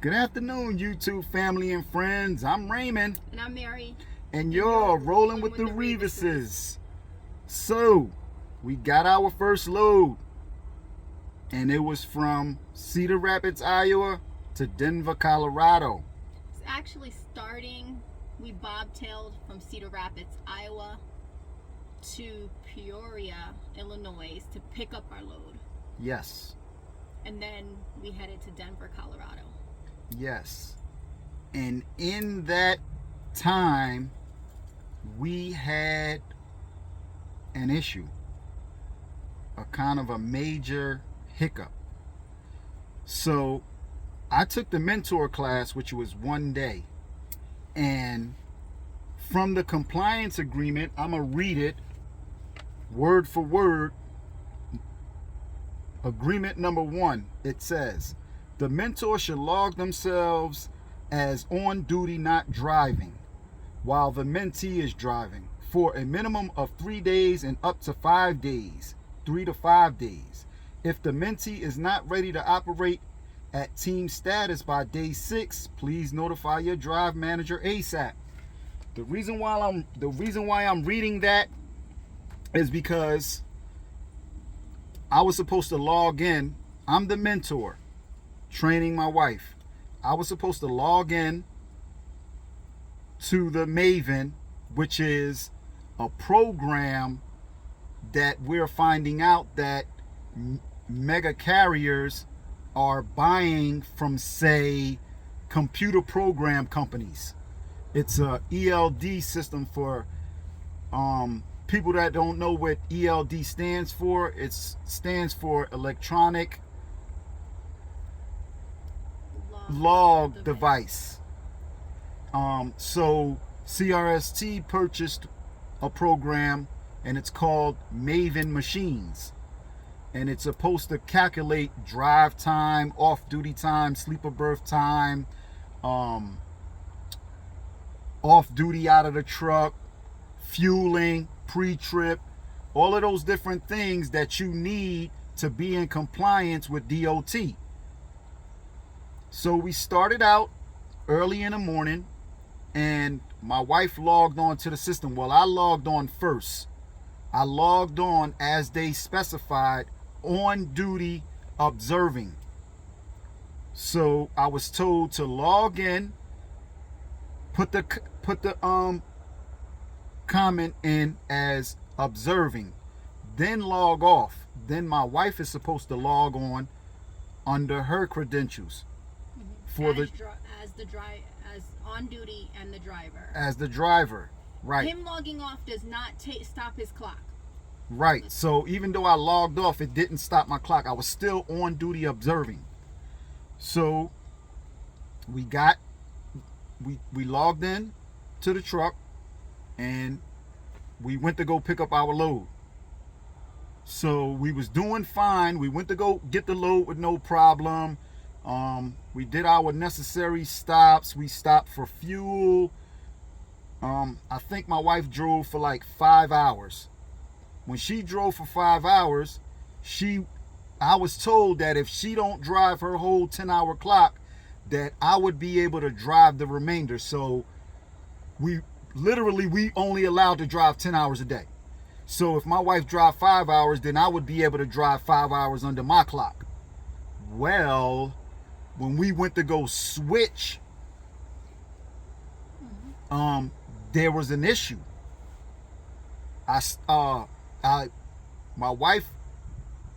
Good afternoon, YouTube family and friends. I'm Raymond. And I'm Mary. And you're rolling with the Rivases. So, we got our first load. And it was from Cedar Rapids, Iowa to Denver, Colorado. It's actually starting, we bobtailed from Cedar Rapids, Iowa to Peoria, Illinois to pick up our load. Yes. And then we headed to Denver, Colorado. Yes. And in that time, we had an issue, a kind of a major hiccup. So I took the mentor class, which was 1 day. And from the compliance agreement, I'm going to read it word for word. Agreement number 1, it says, the mentor should log themselves as on duty not driving while the mentee is driving for a minimum of 3 days and up to 5 days, 3 to 5 days. If the mentee is not ready to operate at team status by day 6, please notify your drive manager ASAP. The reason why I'm reading that is because I was supposed to log in. I'm the mentor training my wife. I was supposed to log in to the Maven, which is a program that we're finding out that mega carriers are buying from, say, computer program companies. It's a ELD system for people that don't know what ELD stands for. It stands for electronic log device. So CRST purchased a program and it's called Maven Machines, and it's supposed to calculate drive time, off duty time, sleeper berth time, off duty out of the truck, fueling, pre-trip, all of those different things that you need to be in compliance with DOT. So we started out early in the morning and my wife logged on to the system. Well, I logged on first. I logged on as they specified, on duty observing. So I was told to log in, put the comment in as observing, then log off. Then my wife is supposed to log on under her credentials for as on duty and the driver. As the driver, right? Him logging off does not stop his clock. Right. So even though I logged off, it didn't stop my clock. I was still on duty observing. So we logged in to the truck and we went to go pick up our load. So we was doing fine. We went to go get the load with no problem. We did our necessary stops. We stopped for fuel. I think my wife drove for like 5 hours. When she drove for 5 hours, I was told that if she don't drive her whole 10-hour clock, that I would be able to drive the remainder. So we only allowed to drive 10 hours a day. So if my wife drive 5 hours, then I would be able to drive 5 hours under my clock. Well, when we went to go switch, there was an issue. My wife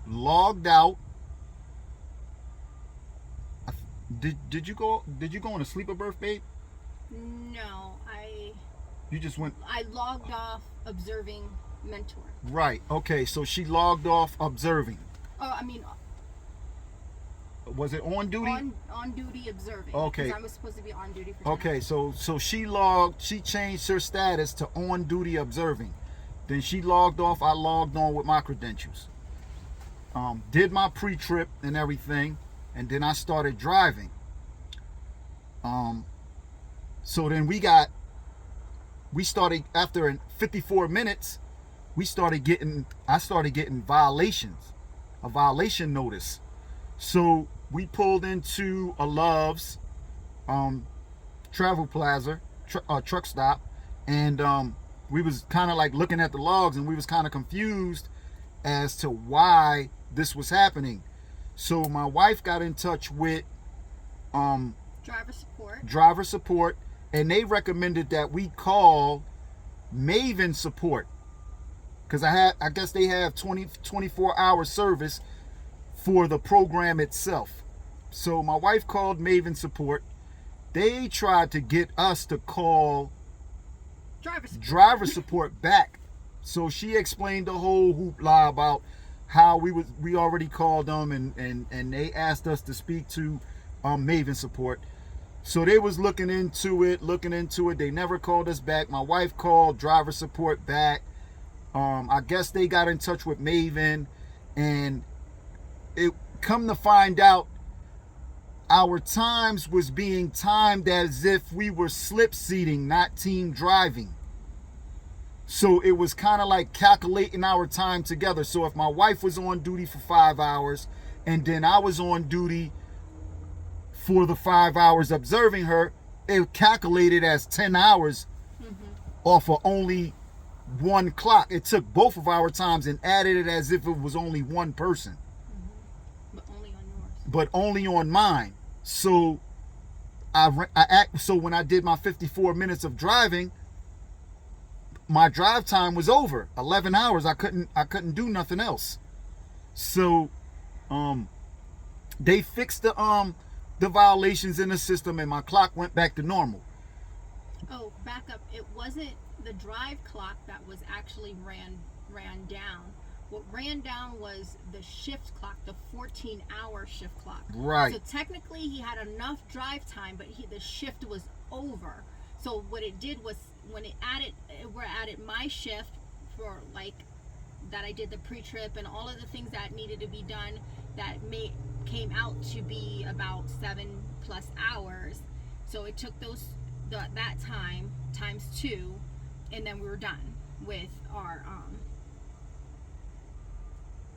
logged out. Did you go on a sleeper berth, babe? No, You just went. I logged off observing mentor. Right. Okay. So she logged off observing. Oh, I mean, was it on duty? On duty observing. Okay. Because I was supposed to be on duty for 10 Okay. hours. So she changed her status to on duty observing. Then she logged off. I logged on with my credentials. Did my pre-trip and everything, and then I started driving. So then we started after 54 minutes. I started getting violations, a violation notice. So we pulled into a Love's travel plaza, truck stop, and we was kind of like looking at the logs, and we was kind of confused as to why this was happening. So my wife got in touch with driver support, and they recommended that we call Maven support, because I guess they have 24-hour service for the program itself. So my wife called Maven support. They tried to get us to call driver support back. So she explained the whole hoopla about how we already called them, and they asked us to speak to Maven support. So they was looking into it. They never called us back. My wife called driver support back. I guess they got in touch with Maven, and it come to find out our times was being timed as if we were slip seating, not team driving. So it was kind of like calculating our time together. So if my wife was on duty for 5 hours, and then I was on duty for the 5 hours observing her, it calculated as 10 hours off of only one clock. It took both of our times and added it as if it was only one person. But only on yours. But only on mine. So so when I did my 54 minutes of driving, my drive time was over. 11 hours. I couldn't do nothing else. So they fixed the violations in the system, and my clock went back to normal. Oh, back up. It wasn't the drive clock that was actually ran down. What ran down was the shift clock, the 14-hour shift clock. Right. So technically he had enough drive time, but the shift was over. So what it did was, when it added my shift for like that, I did the pre-trip and all of the things that needed to be done, that came out to be about 7+ hours. So it took that time times 2, and then we were done with our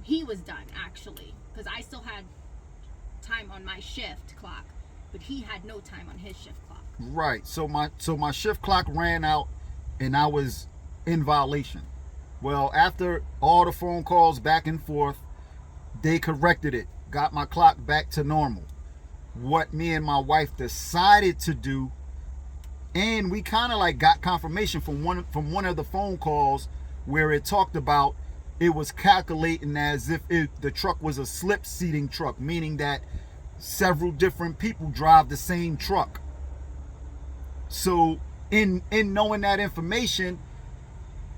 he was done actually, because I still had time on my shift clock, but he had no time on his shift clock. Right. So my shift clock ran out, and I was in violation. Well, after all the phone calls back and forth, they corrected it, got my clock back to normal. What me and my wife decided to do, and we kind of like got confirmation from one of the phone calls where it talked about it was calculating as if the truck was a slip seating truck, meaning that several different people drive the same truck. So in knowing that information,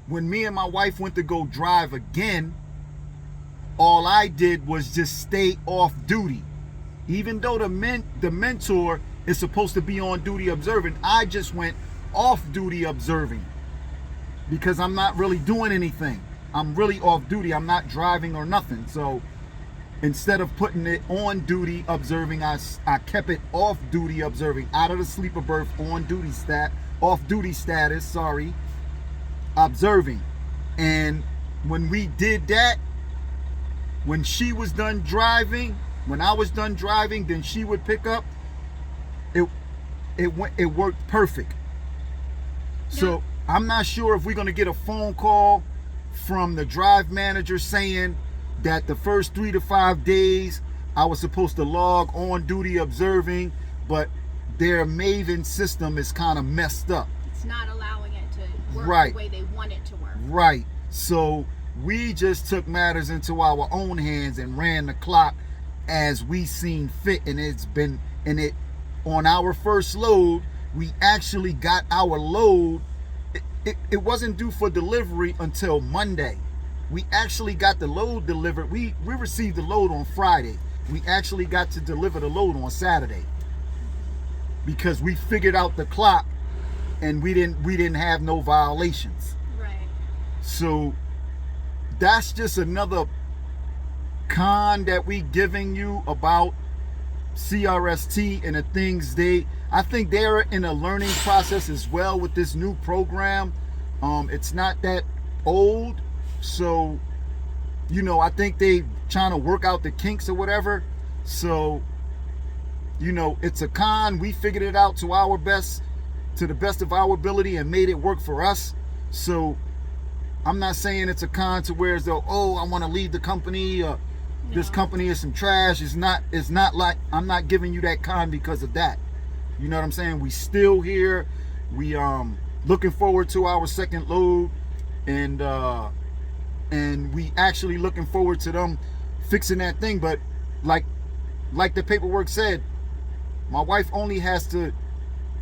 when me and my wife went to go drive again, all I did was just stay off duty. Even though the mentor is supposed to be on duty observing, I just went off duty observing, because I'm not really doing anything. I'm really off duty. I'm not driving or nothing. So instead of putting it on duty observing, I kept it off duty observing, out of the sleeper berth, off duty status, observing. And when we did that, when she was done driving, when I was done driving, then she would pick up. It worked perfect. Yeah. So I'm not sure if we're gonna get a phone call from the drive manager saying that the first 3 to 5 days I was supposed to log on duty observing, but their Maven system is kind of messed up. It's not allowing it to work right. the way they want it to work. Right. So we just took matters into our own hands and ran the clock as we seen fit, and it on our first load, we actually got our load. It wasn't due for delivery until Monday. We actually got the load delivered. We received the load on Friday. We actually got to deliver the load on Saturday, because we figured out the clock and we didn't have no violations. Right. So that's just another con that we giving you about CRST and the things I think they're in a learning process as well with this new program. It's not that old, so I think they trying to work out the kinks or whatever. So it's a con. We figured it out to the best of our ability, and made it work for us. So I'm not saying it's a con to where as though, oh, I want to leave the company. This company is some trash. It's not like I'm not giving you that con because of that. You know what I'm saying? We still here. We looking forward to our second load, and we actually looking forward to them fixing that thing. But like the paperwork said, my wife only has to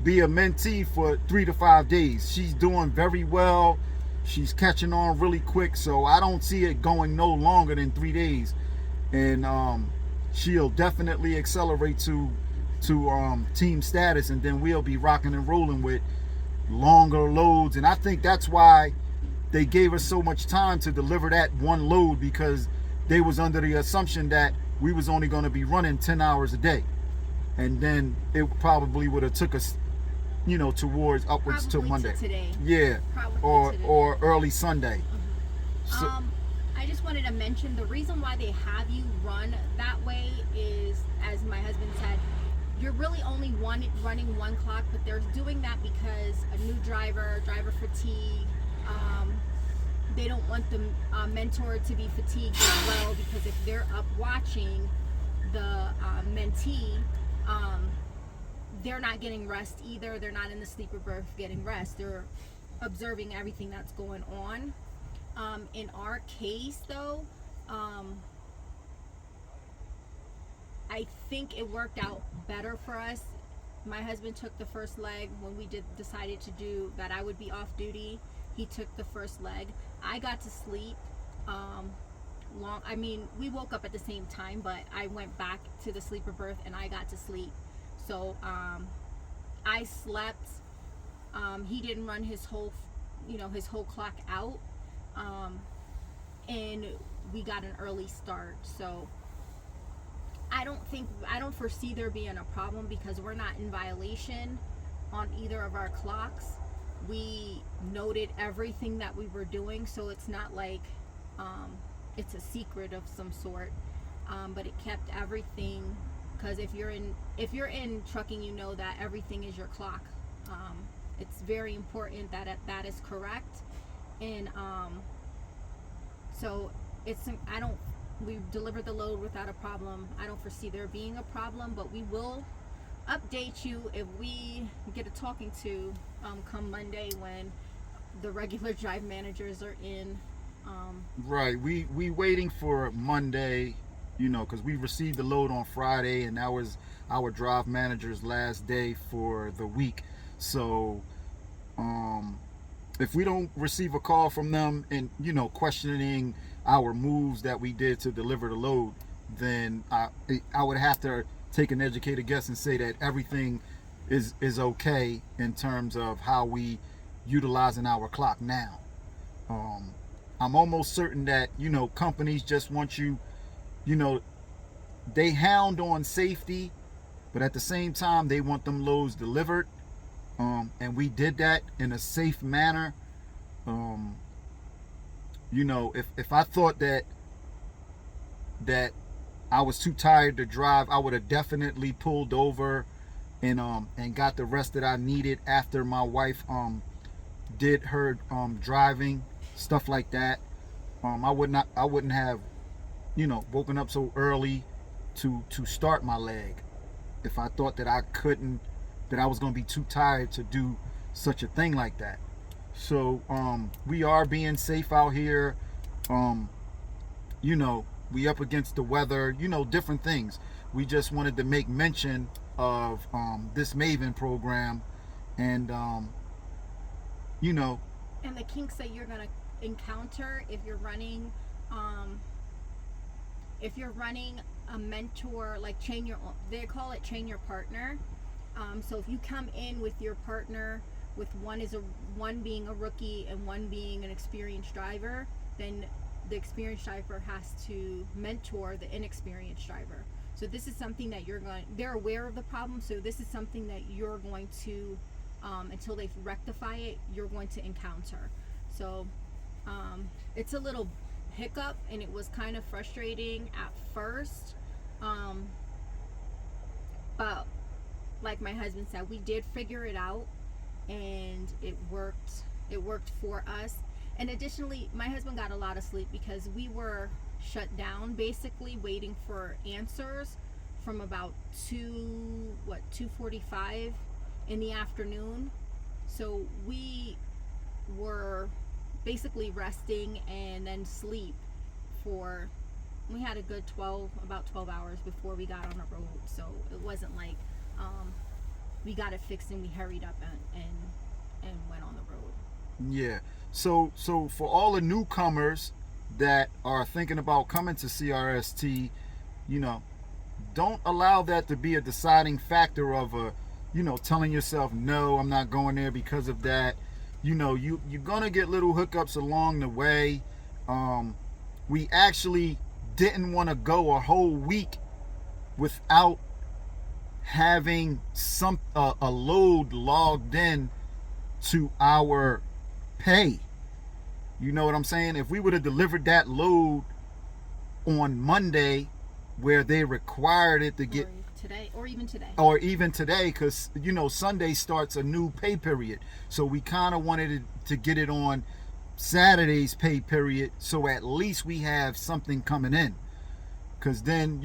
be a mentee for 3 to 5 days. She's doing very well. She's catching on really quick, so I don't see it going no longer than 3 days. And she'll definitely accelerate to team status, and then we'll be rocking and rolling with longer loads. And I think that's why they gave us so much time to deliver that one load, because they was under the assumption that we was only going to be running 10 hours a day, and then it probably would have took us towards upwards till Monday. Today. Yeah. Probably or early Sunday. Mm-hmm. So, I just wanted to mention the reason why they have you run that way is, as my husband said, you're really only running one clock, but they're doing that because a new driver fatigue. They don't want the mentor to be fatigued as well, because if they're up watching the mentee, they're not getting rest either. They're not in the sleeper berth getting rest. They're observing everything that's going on. In our case, though, I think it worked out better for us. My husband took the first leg when we decided to do that. I would be off duty. He took the first leg. I got to sleep. We woke up at the same time, but I went back to the sleeper berth and I got to sleep. So I slept. He didn't run his whole clock out, and we got an early start. So I don't foresee there being a problem, because we're not in violation on either of our clocks. We noted everything that we were doing, so it's not like it's a secret of some sort. But it kept everything, because if you're in trucking, you know that everything is your clock. It's very important that that is correct, and so we delivered the load without a problem. I don't foresee there being a problem, but we will update you if we get a talking to come Monday, when the regular drive managers are in. Right, we waiting for Monday, because we received the load on Friday, and that was our drive manager's last day for the week. So if we don't receive a call from them and questioning our moves that we did to deliver the load, then I would have to take an educated guess and say that everything is okay in terms of how we utilizing our clock now. I'm almost certain that companies just want you, they hound on safety, but at the same time they want them loads delivered, and we did that in a safe manner. If I thought that I was too tired to drive, I would have definitely pulled over and got the rest that I needed after my wife did her driving, stuff like that. I wouldn't have woken up so early to start my leg if I thought that I was going to be too tired to do such a thing like that. So we are being safe out here. We up against the weather, different things. We just wanted to make mention of this Maven program, and and the kinks that you're gonna encounter if you're running a mentor, like they call it train your partner. So if you come in with your partner, with one being a rookie and one being an experienced driver, then the experienced driver has to mentor the inexperienced driver. So this is something that they're aware of the problem, so this is something that you're going to, until they rectify it, you're going to encounter. So it's a little hiccup, and it was kind of frustrating at first. But like my husband said, we did figure it out, and it worked. It worked for us. And additionally, my husband got a lot of sleep because we were shut down, basically waiting for answers from about 2:45 in the afternoon. So we were basically resting and then sleep for, we had a good about 12 hours before we got on the road. So it wasn't like we got it fixed and we hurried up and went on the road. Yeah. So for all the newcomers that are thinking about coming to CRST, you know, don't allow that to be a deciding factor of telling yourself, no, I'm not going there because of that. You're gonna get little hookups along the way. We actually didn't want to go a whole week without having a load logged in to our pay. You know what I'm saying? If we would have delivered that load on Monday, where they required it to get today, or even today, because Sunday starts a new pay period, so we kind of wanted to get it on Saturday's pay period, so at least we have something coming in. Because then,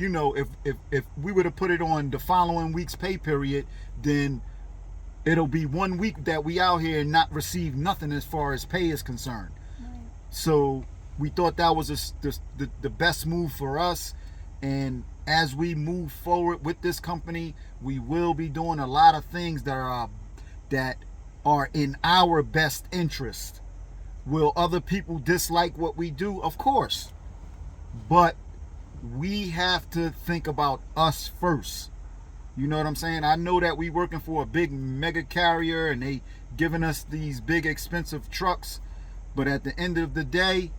if we would have put it on the following week's pay period, then it'll be 1 week that we out here and not receive nothing as far as pay is concerned. Right. So we thought that was the best move for us. And as we move forward with this company, we will be doing a lot of things that are in our best interest. Will other people dislike what we do? Of course. But we have to think about us first. You know what I'm saying? I know that we working for a big mega carrier and they giving us these big expensive trucks, but at the end of the day,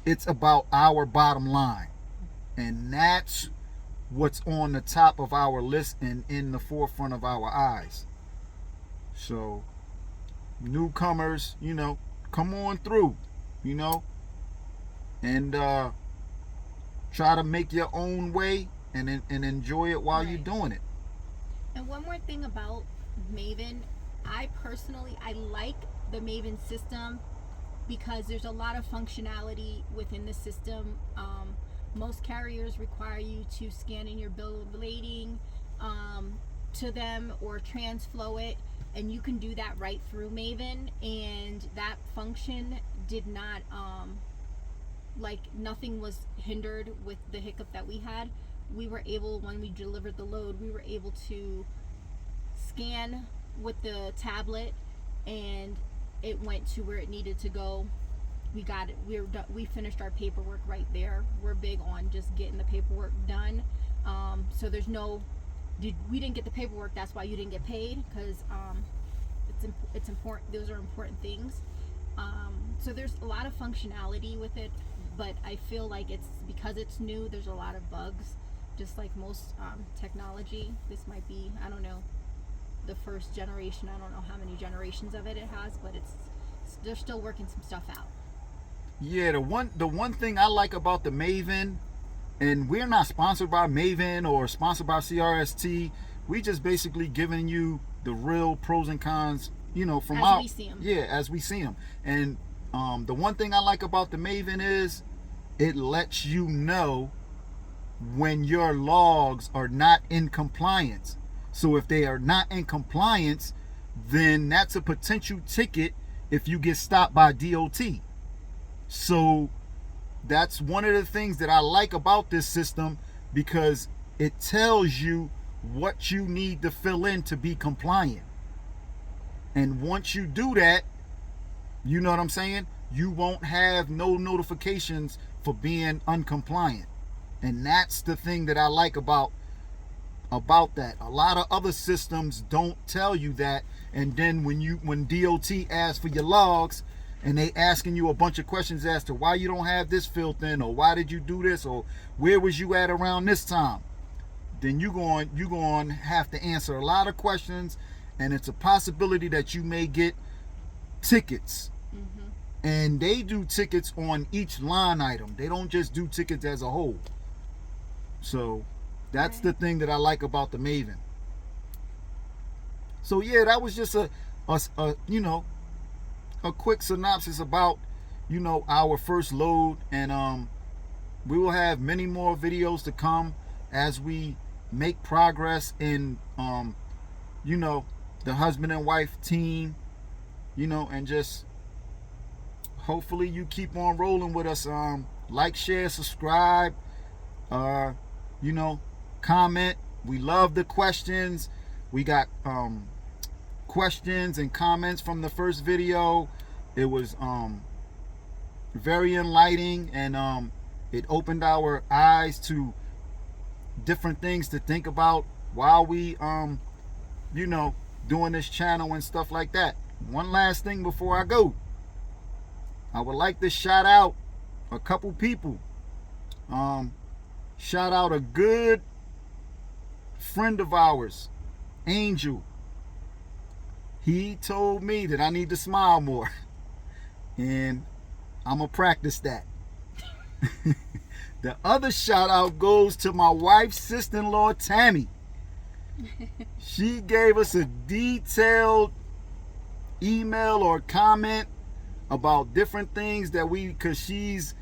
it's about our bottom line. And that's what's on the top of our list and in the forefront of our eyes. So newcomers, come on through, and try to make your own way and enjoy it while you're doing it. And one more thing about Maven, I like the Maven system because there's a lot of functionality within the system. Most carriers require you to scan in your bill of lading to them or transflow it, and you can do that right through Maven, and that function did not nothing was hindered with the hiccup that we had. We were able, when we delivered the load, we were able to scan with the tablet and it went to where it needed to go. We got it. We finished our paperwork right there. We're big on just getting the paperwork done. So there's we didn't get the paperwork, that's why you didn't get paid, because it's important. Those are important things. So there's a lot of functionality with it, but I feel like because it's new, there's a lot of bugs, just like most technology. This might be, I don't know, the first generation. I don't know how many generations of it has, but they're still working some stuff out. Yeah, the one thing I like about the Maven, and we're not sponsored by Maven or sponsored by CRST, we just basically giving you the real pros and cons, from as we see them. Yeah, as we see them. And the one thing I like about the Maven is it lets you know when your logs are not in compliance. So if they are not in compliance, then that's a potential ticket if you get stopped by DOT. So that's one of the things that I like about this system, because it tells you what you need to fill in to be compliant. And once you do that, you know what I'm saying? You won't have no notifications for being uncompliant. And that's the thing that I like about that. A lot of other systems don't tell you that. And then when DOT asks for your logs and they asking you a bunch of questions as to why you don't have this filled in, or why did you do this, or where was you at around this time, then you're going to have to answer a lot of questions, and it's a possibility that you may get tickets. Mm-hmm. And they do tickets on each line item. They don't just do tickets as a whole. So That's Right. the thing that I like about the Maven. So yeah, that was just a you know, a quick synopsis about, you know, our first load. And we will have many more videos to come as we make progress in you know, the husband and wife team, you know, and just hopefully you keep on rolling with us. Like, share, subscribe, uh you know, comment. We love the questions. We got questions and comments from the first video. It was very enlightening, and it opened our eyes to different things to think about while we you know, doing this channel and stuff like that. One last thing before I go, I would like to shout out a couple people. Shout out a good friend of ours, Angel. He told me that I need to smile more, and I'm gonna practice that. The other shout out goes to my wife's sister-in-law, Tammy. She gave us a detailed email or comment about different things that because she's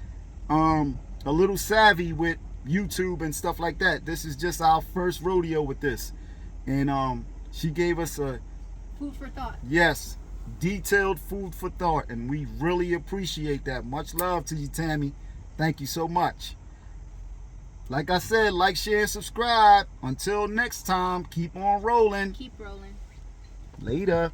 a little savvy with YouTube and stuff like that. This is just our first rodeo with this, and she gave us a Food for thought. yes, detailed food for thought, and we really appreciate that. Much love to you, Tammy. Thank you so much. Like I said, like, share, and subscribe. Until next time, keep on rolling. Keep rolling. Later.